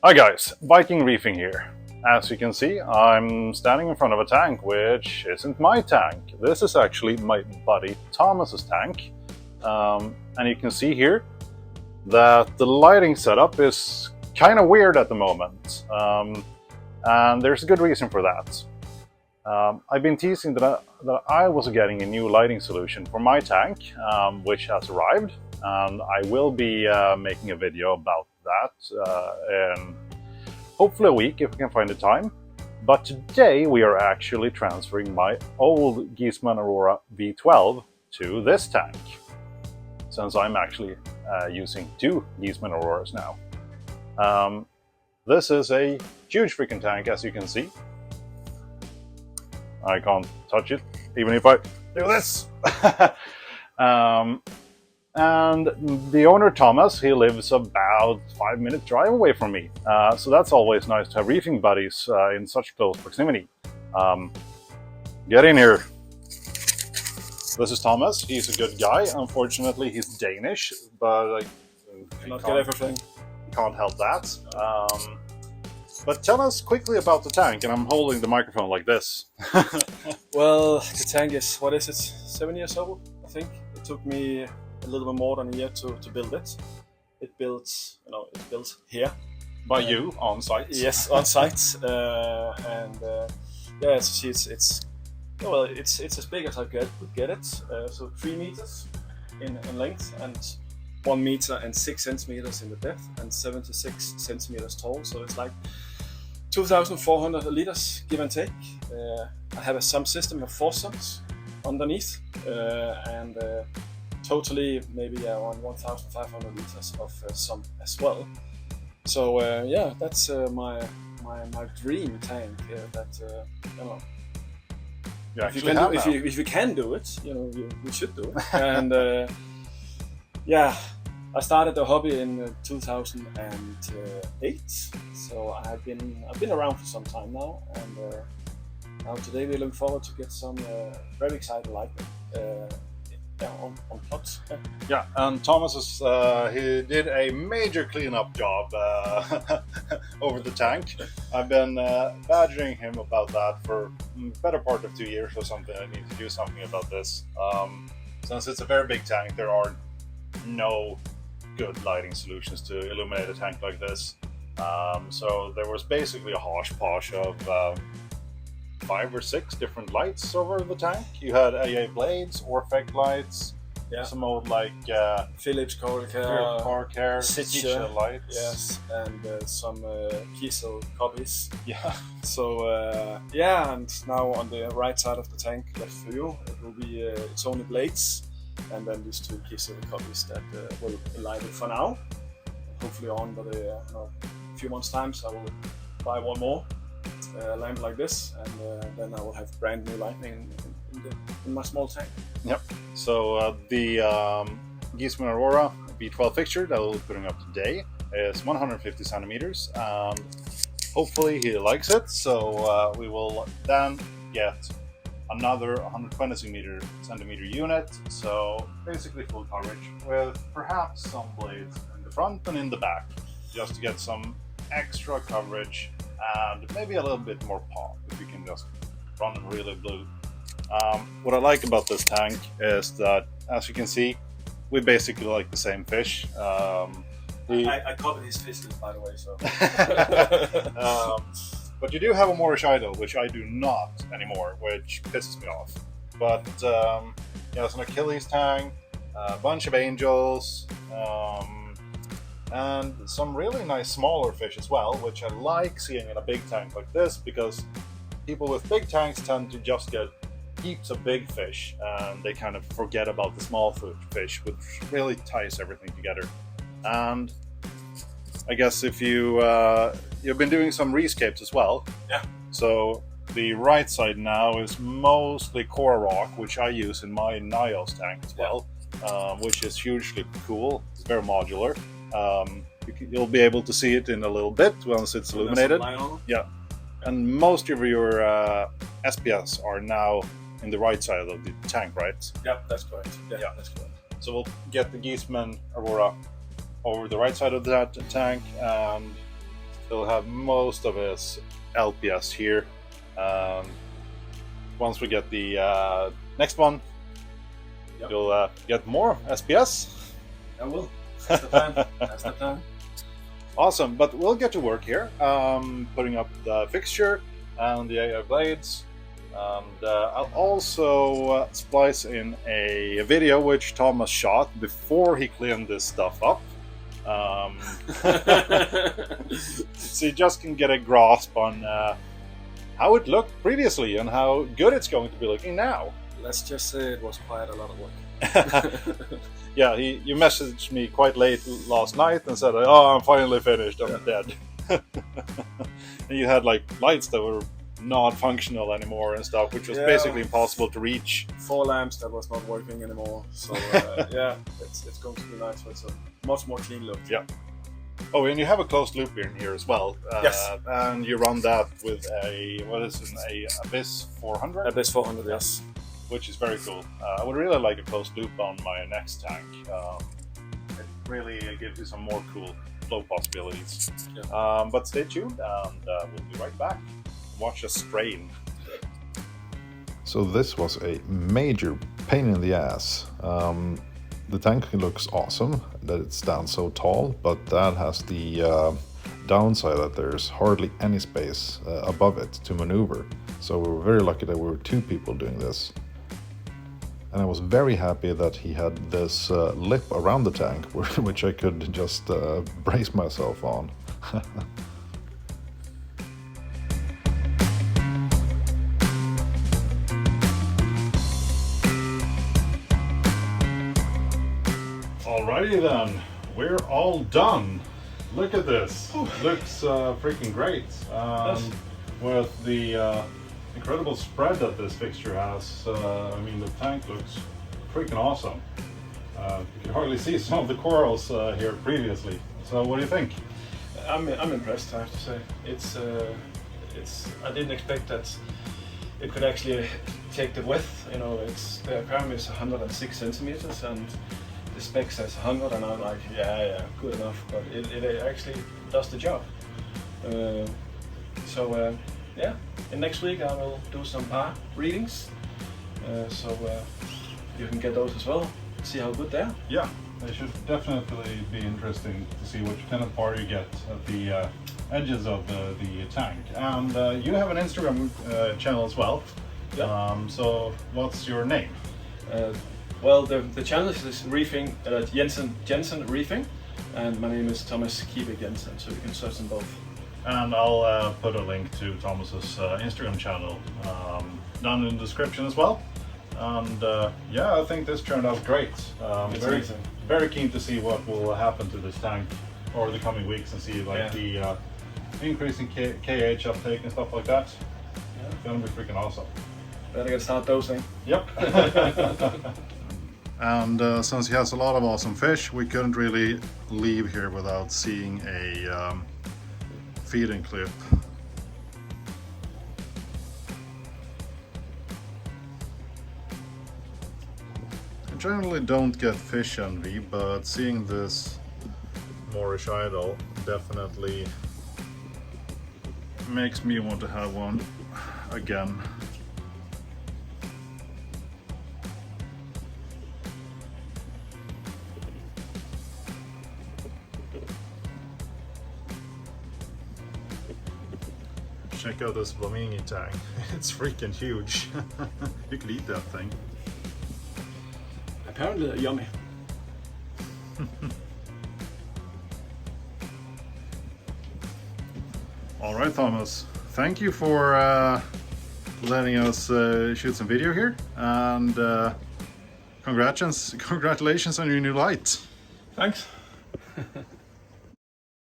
Hi guys, Viking Reefing here. As you can see, I'm standing in front of a tank which isn't my tank. This is actually my buddy Thomas's tank. And you can see here that the lighting setup is kind of weird at the moment. And there's a good reason for that. I've been teasing that I was getting a new lighting solution for my tank, which has arrived. And I will be making a video about that in hopefully a week if we can find the time. But today we are actually transferring my old Giesemann Aurora V12 to this tank, since I'm actually using two Giesemann Auroras now. This is a huge freaking tank, as you can see. I can't touch it, even if I do this. And the owner, Thomas, he lives about 5-minute drive away from me. So that's always nice to have reefing buddies in such close proximity. Get in here. This is Thomas. He's a good guy. Unfortunately, he's Danish, but Cannot get everything. Can't help that. But tell us quickly about the tank, and I'm holding the microphone like this. Well, the tank is, what is it, 7 years old, I think. It took me a little bit more than a year to build it. It's built here. By you, on site? Yes, on site. Yeah, as you see, it's as big as I could get it. So 3 meters in length and 1 meter and 6 centimeters in the depth and 76 centimeters tall. So it's like 2,400 liters, give and take. I have a sump system of 4 sumps underneath, and totally maybe around 1,500 liters of sump as well. So yeah, that's my dream tank. If you can do it, you should do it. And yeah, I started the hobby in 2008, so I've been around for some time now, and now today we look forward to get some very exciting lightning on plots. Yeah, and Thomas is, he did a major cleanup job over the tank. I've been badgering him about that for the better part of 2 years or something. I need to do something about this. Since it's a very big tank, there are no good lighting solutions to illuminate a tank like this. So there was basically a hodgepodge of 5 or 6 different lights over the tank. You had AA blades, Orfec lights, some old Philips Coral Care, Sitcha lights. Yes, and some Kiesel copies. Yeah. So yeah, and now on the right side of the tank, left for you, it will be its only blades. And then these 2 Kiesel copies that will light it for now. Hopefully on, but a few months' time, so I will buy one more lamp like this, and then I will have brand new lighting in my small tank. Yep. So the Giesemann Aurora V12 fixture that we'll be putting up today is 150 centimeters. Hopefully he likes it. So we will then get another 120 centimeter unit, so basically full coverage with perhaps some blades in the front and in the back, just to get some extra coverage and maybe a little bit more pop if you can just run really blue. What I like about this tank is that, as you can see, we basically like the same fish. I copied his fish, by the way, so. But you do have a Moorish idol, which I do not anymore, which pisses me off. But yeah, it's an Achilles tank, a bunch of angels, and some really nice smaller fish as well, which I like seeing in a big tank like this, because people with big tanks tend to just get heaps of big fish, and they kind of forget about the small fish, which really ties everything together. And I guess if you've been doing some rescapes as well. Yeah. So the right side now is mostly coral rock, which I use in my Nios tank as well, which is hugely cool. It's very modular. You'll be able to see it in a little bit once it's illuminated. Yeah. And most of your SPS are now in the right side of the tank, right? Yep, that's correct. Yeah, that's correct. So we'll get the Giesemann Aurora over the right side of that tank, and he'll have most of his LPS here. Once we get the next one, Yep. you'll get more SPS. I will. That's the plan. That's the plan. Awesome, but we'll get to work here, putting up the fixture and the AI blades. And I'll also splice in a video which Thomas shot before he cleaned this stuff up. So you just can get a grasp on how it looked previously and how good it's going to be looking now. Let's just say it was quite a lot of work. Yeah, you messaged me quite late last night and said, "Oh, I'm finally finished. I'm dead." And you had like lights that were not functional anymore and stuff, which was basically impossible to reach. 4 lamps that was not working anymore. So yeah, it's going to be nice with a much more clean look. Yeah. Oh, and you have a closed loop in here as well. Yes. And you run that with a Abyss 400? Abyss 400, yes. Which is very cool. I would really like a closed loop on my next tank. It really gives you some more cool flow possibilities. Yeah. But stay tuned, and we'll be right back. Watch us strain. So this was a major pain in the ass. The tank looks awesome that it stands so tall, but that has the downside that there's hardly any space above it to maneuver. So we were very lucky that we were 2 people doing this. And I was very happy that he had this lip around the tank, which I could just brace myself on. Alrighty then, we're all done. Look at this. Looks freaking great. With the incredible spread that this fixture has, I mean, the tank looks freaking awesome. You can hardly see some of the corals here previously. So what do you think? I'm impressed, I have to say. It's I didn't expect that it could actually take the width. You know, the aquarium is 106 centimeters and the spec says 100, and I'm like, yeah, good enough. But it actually does the job. Yeah. And next week I will do some par readings, so you can get those as well. See how good they are. Yeah, they should definitely be interesting to see which kind of par you get at the edges of the tank. And you have an Instagram channel as well. Yeah. So what's your name? Well, the channel is Reefing, Jensen Reefing, and my name is Thomas Kiebig Jensen, so you can search them both. And I'll put a link to Thomas's Instagram channel down in the description as well. And yeah, I think this turned out great. Very keen to see what will happen to this tank over the coming weeks and see the increase in KH uptake and stuff like that. Yeah. It's gonna be freaking awesome. Better get start dosing. Yep. And since he has a lot of awesome fish, we couldn't really leave here without seeing a feeding clip. I generally don't get fish envy, but seeing this Moorish idol definitely makes me want to have one again. Check out this Flamingi tank. It's freaking huge. You could eat that thing. Apparently they're yummy. All right, Thomas. Thank you for letting us shoot some video here, and congratulations on your new light. Thanks.